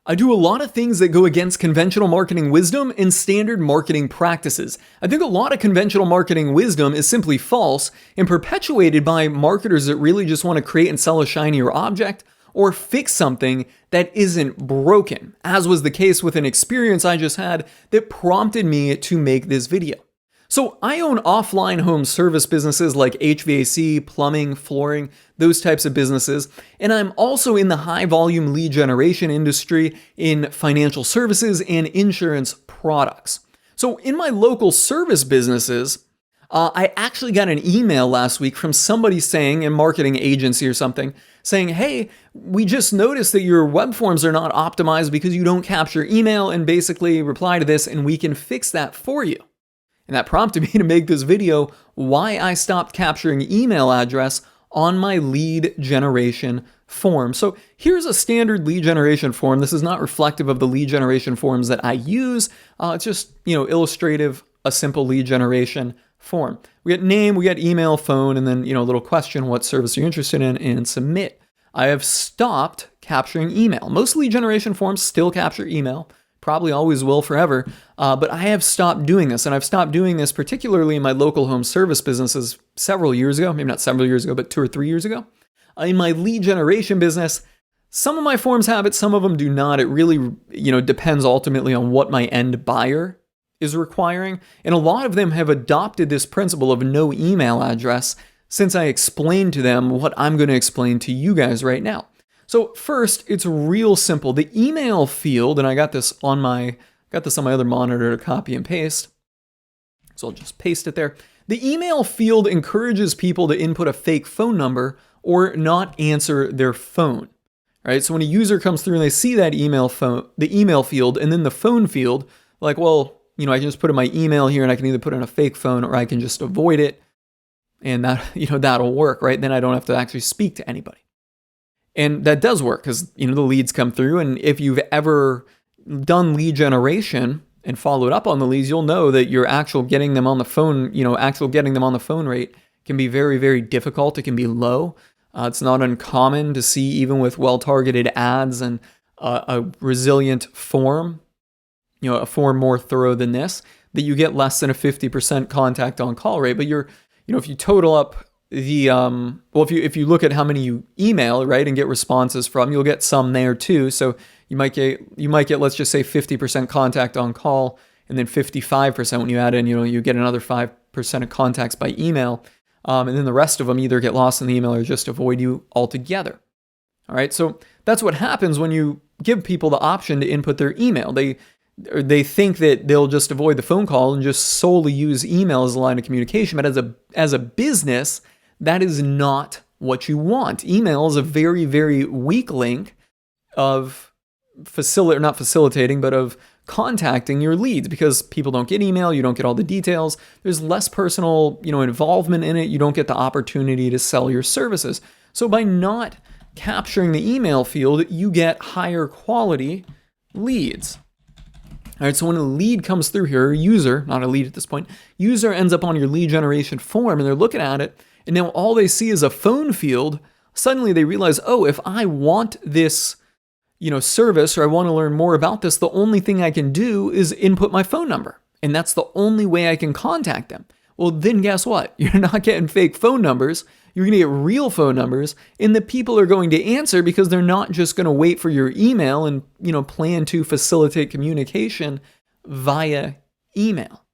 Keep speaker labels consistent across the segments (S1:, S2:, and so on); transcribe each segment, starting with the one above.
S1: I do a lot of things that go against conventional marketing wisdom and standard marketing practices. I think a lot of conventional marketing wisdom is simply false and perpetuated by marketers that really just want to create and sell a shinier object or fix something that isn't broken, as was the case with an experience I just had that prompted me to make this video. So I own offline home service businesses like HVAC, plumbing, flooring, those types of businesses. And I'm also in the high volume lead generation industry in financial services and insurance products. So in my local service businesses, I actually got an email last week from somebody saying, a marketing agency or something, saying, hey, we just noticed that your web forms are not optimized because you don't capture email, and basically reply to this and we can fix that for you. And that prompted me to make this video, why I stopped capturing email address on my lead generation form. So here's a standard lead generation form. This is not reflective of the lead generation forms that I use. It's just, illustrative, a simple lead generation form. We got name, we got email, phone, and then, a little question, what service are you interested in, and submit. I have stopped capturing email. Most lead generation forms still capture email. Probably always will forever, but I have stopped doing this, and I've stopped doing this particularly in my local home service businesses several years ago, maybe not several years ago, but 2 or 3 years ago. In my lead generation business, some of my forms have it, some of them do not. It really, depends ultimately on what my end buyer is requiring, and a lot of them have adopted this principle of no email address since I explained to them what I'm going to explain to you guys right now. So first, it's real simple. The email field, and I got this on my other monitor to copy and paste. So I'll just paste it there. The email field encourages people to input a fake phone number or not answer their phone. Right? So when a user comes through and they see that the email field, and then the phone field, like, well, I can just put in my email here and I can either put in a fake phone or I can just avoid it. And that, that'll work, right? Then I don't have to actually speak to anybody. And that does work because, the leads come through. And if you've ever done lead generation and followed up on the leads, you'll know that your actual getting them on the phone, getting them on the phone rate can be very, very difficult. It can be low. It's not uncommon to see, even with well-targeted ads and a resilient form, a form more thorough than this, that you get less than a 50% contact on call rate. But if you total up the if you look at how many you email, right, and get responses from, you'll get some there too. So you might get let's just say 50% contact on call, and then 55% when you add in, you get another 5% of contacts by email, and then the rest of them either get lost in the email or just avoid you altogether. All right, so that's what happens when you give people the option to input their email. They think that they'll just avoid the phone call and just solely use email as a line of communication, but as a business, that is not what you want. Email is a very, very weak link of not facilitating, but of contacting your leads, because people don't get email, you don't get all the details. There's less personal, involvement in it. You don't get the opportunity to sell your services. So by not capturing the email field, you get higher quality leads. All right, so when a lead comes through here, a user, not a lead at this point, user ends up on your lead generation form and they're looking at it, and now all they see is a phone field. Suddenly they realize, oh, if I want this, service, or I want to learn more about this, the only thing I can do is input my phone number. And that's the only way I can contact them. Well, then guess what? You're not getting fake phone numbers. You're going to get real phone numbers, and the people are going to answer because they're not just going to wait for your email and, plan to facilitate communication via email.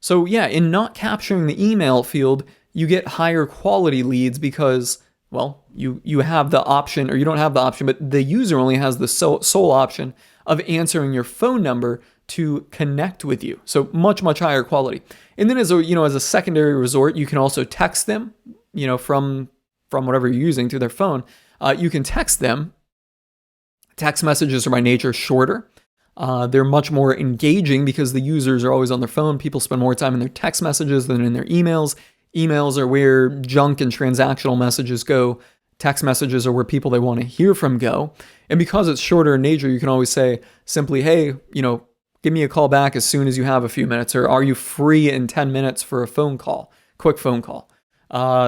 S1: So yeah, in not capturing the email field, you get higher quality leads because, well, you have the option, or you don't have the option, but the user only has the sole option of answering your phone number to connect with you. So much, much higher quality. And then as a secondary resort, you can also text them, from whatever you're using through their phone. You can text them. Text messages are by nature shorter. They're much more engaging because the users are always on their phone. People spend more time in their text messages than in their emails. Emails are where junk and transactional messages go. Text messages are where people they want to hear from go. And because it's shorter in nature, you can always say simply, hey, give me a call back as soon as you have a few minutes, or are you free in 10 minutes for a phone call, quick phone call,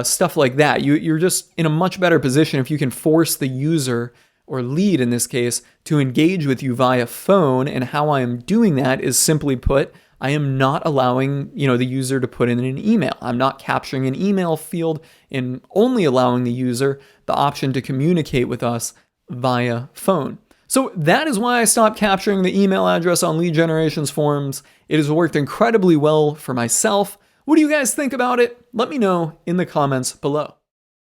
S1: stuff like that. You're just in a much better position if you can force the user or lead in this case, to engage with you via phone. And how I am doing that is simply put, I am not allowing, the user to put in an email. I'm not capturing an email field and only allowing the user the option to communicate with us via phone. So that is why I stopped capturing the email address on lead generations forms. It has worked incredibly well for myself. What do you guys think about it? Let me know in the comments below.